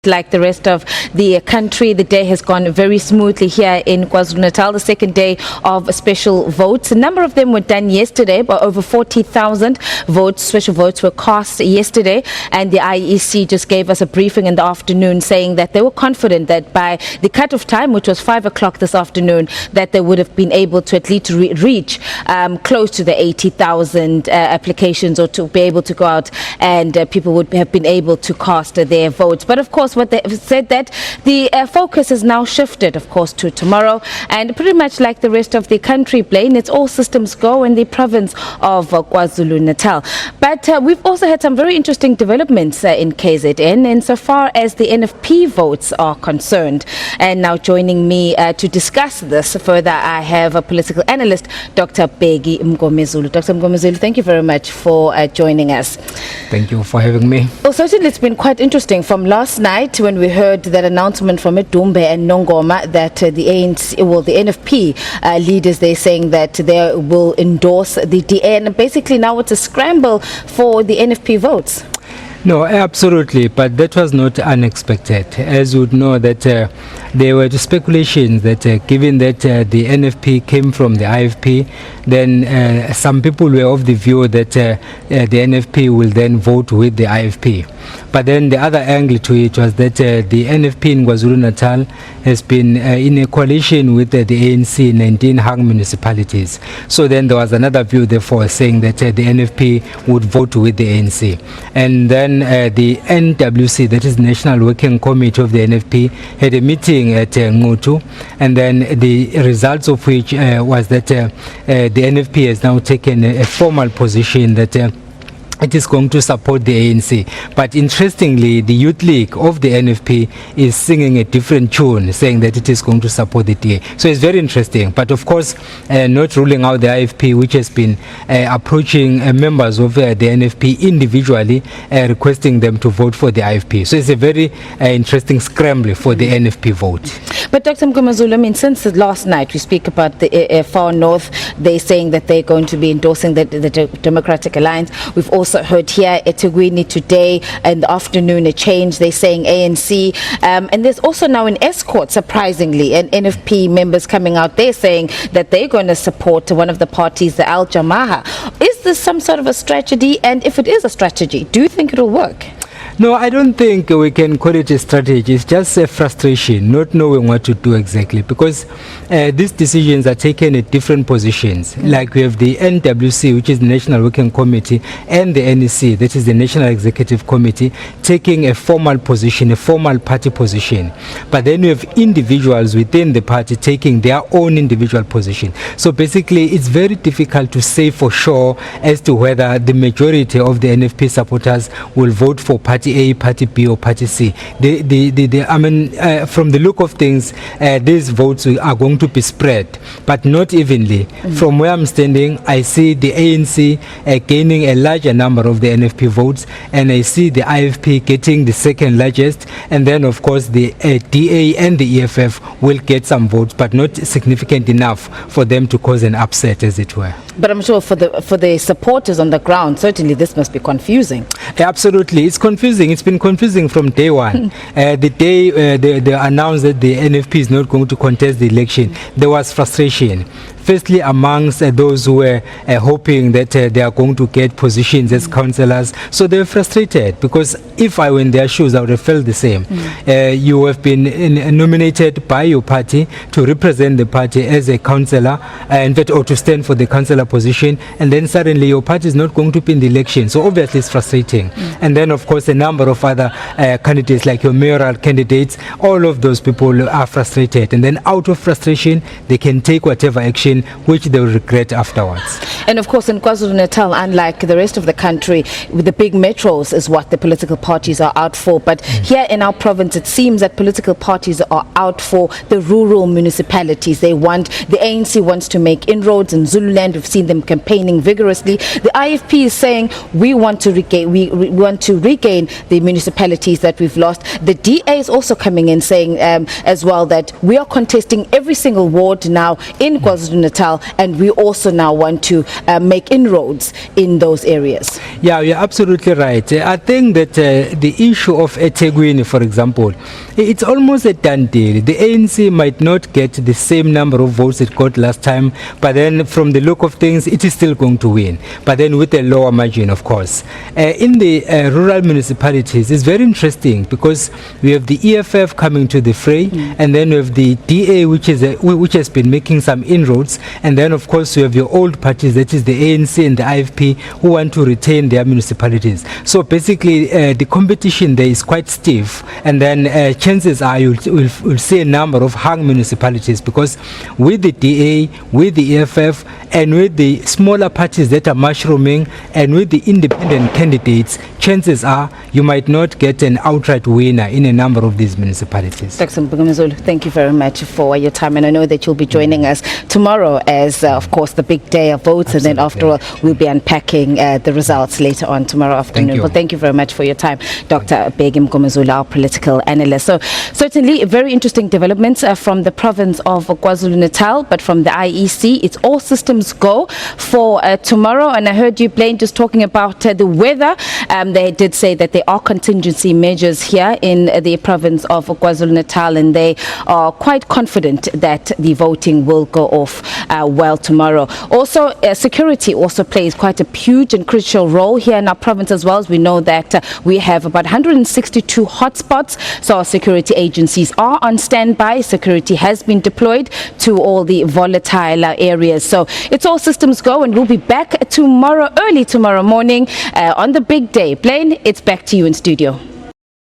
Like the rest of the country, the day has gone very smoothly here in KwaZulu-Natal, the second day of special votes. A number of them were done yesterday, but over 40,000 votes, special votes were cast yesterday, and the IEC just gave us a briefing in the afternoon saying that they were confident that by the cut-off time, which was 5 o'clock this afternoon, that they would have been able to at least reach close to the 80,000 applications, or to be able to go out and people would have been able to cast their votes. But of course, what they have said that the focus is now shifted, of course, to tomorrow, and pretty much like the rest of the country, Blaine, it's all systems go in the province of KwaZulu-Natal. But we've also had some very interesting developments in KZN insofar as the NFP votes are concerned. And now joining me to discuss this further, I have a political analyst, Dr. Bheki Mngomezulu. Dr. Mngomezulu, thank you very much for joining us. Thank you for having me. Well, certainly it's been quite interesting from last night when we heard that announcement from Dumbe and Nongoma that the ANC, the NFP leaders, they're saying that they will endorse the DA, and basically now it's a scramble for the NFP votes. No, absolutely, but that was not unexpected. As you would know, that there were speculations that given that the NFP came from the IFP, then some people were of the view that the NFP will then vote with the IFP. But then the other angle to it was that the NFP in KwaZulu-Natal has been in a coalition with the ANC in 19 hung municipalities. So then there was another view, therefore, saying that the NFP would vote with the ANC. And then the NWC, that is National Working Committee of the NFP, had a meeting at Ngutu, and then the results of which was that the NFP has now taken a formal position that it is going to support the ANC. But interestingly, the Youth League of the NFP is singing a different tune, saying that it is going to support the DA. So it's very interesting. But of course, not ruling out the IFP, which has been approaching members of the NFP individually, requesting them to vote for the IFP. So it's a very interesting scramble for the NFP vote. But Dr. Mngomezulu, I mean, since last night, we speak about the far north, they're saying that they're going to be endorsing the Democratic Alliance. We've also heard here at eThekwini today in the afternoon a change. They're saying ANC. And there's also now an escort, surprisingly, and NFP members coming out there saying that they're going to support one of the parties, the Al Jamaah. Is this some sort of a strategy? And if it is a strategy, do you think it'll work? No, I don't think we can call it a strategy. It's just a frustration, not knowing what to do exactly, because these decisions are taken at different positions. Like we have the NWC, which is the National Working Committee, and the NEC, that is the National Executive Committee, taking a formal position, a formal party position. But then we have individuals within the party taking their own individual position. So basically, it's very difficult to say for sure as to whether the majority of the NFP supporters will vote for Party A, Party B, or Party C. I mean, from the look of things, these votes are going to be spread, but not evenly. From where I'm standing, I see the ANC gaining a larger number of the NFP votes, and I see the IFP getting the second largest, and then of course the DA and the EFF will get some votes, but not significant enough for them to cause an upset, as it were. But I'm sure for the supporters on the ground, certainly this must be confusing. Absolutely, it's confusing. It's been confusing from day one. The day they announced that the NFP is not going to contest the election, there was frustration. Firstly, amongst those who were hoping that they are going to get positions as councillors. So they were frustrated, because if I were in their shoes, I would have felt the same. You have been nominated by your party to represent the party as a councillor, in fact, or to stand for the councillor position, and then suddenly your party is not going to be in the election. So obviously it's frustrating. And then, of course, a number of other candidates, like your mayoral candidates, all of those people are frustrated. And then out of frustration, they can take whatever action which they will regret afterwards. And of course, in KwaZulu-Natal, unlike the rest of the country, with the big metros is what the political parties are out for. But here in our province, it seems that political parties are out for the rural municipalities. The ANC wants to make inroads in Zululand. We've seen them campaigning vigorously. The IFP is saying we want to regain the municipalities that we've lost. The DA is also coming in saying as well that we are contesting every single ward now in KwaZulu-Natal KwaZulu-Natal, and we also now want to make inroads in those areas. Yeah, you're absolutely right. I think that the issue of eThekwini, for example, it's almost a done deal. The ANC might not get the same number of votes it got last time, but then from the look of things, it is still going to win, but then with a lower margin, of course. In the rural municipalities, it's very interesting because we have the EFF coming to the fray, and then we have the DA, which has been making some inroads, and then of course we have your old parties, that is the ANC and the IFP, who want to retain their municipalities. So basically the competition there is quite stiff, and then chances are you'll see a number of hung municipalities, because with the DA, with the EFF, and with the smaller parties that are mushrooming, and with the independent candidates, chances are you might not get an outright winner in a number of these municipalities. Dr. Mhlongo, thank you very much for your time, and I know that you'll be joining us tomorrow as, of course, the big day of votes. Absolutely. And then after all, we'll be unpacking the results later on tomorrow afternoon. Well, thank you very much for your time, Dr. Mhlongo, our political analyst. So certainly very interesting developments from the province of KwaZulu-Natal, but from the IEC, it's all systems go for tomorrow. And I heard you, Blaine, just talking about the weather. They did say that there are contingency measures here in the province of KwaZulu-Natal, and they are quite confident that the voting will go off well tomorrow. Also, security also plays quite a huge and crucial role here in our province as well, as we know that we have about 162 hotspots. So our security agencies are on standby. Security has been deployed to all the volatile areas. So it's all systems go, and we'll be back tomorrow, early tomorrow morning on the big day. Blaine, it's back to you in studio.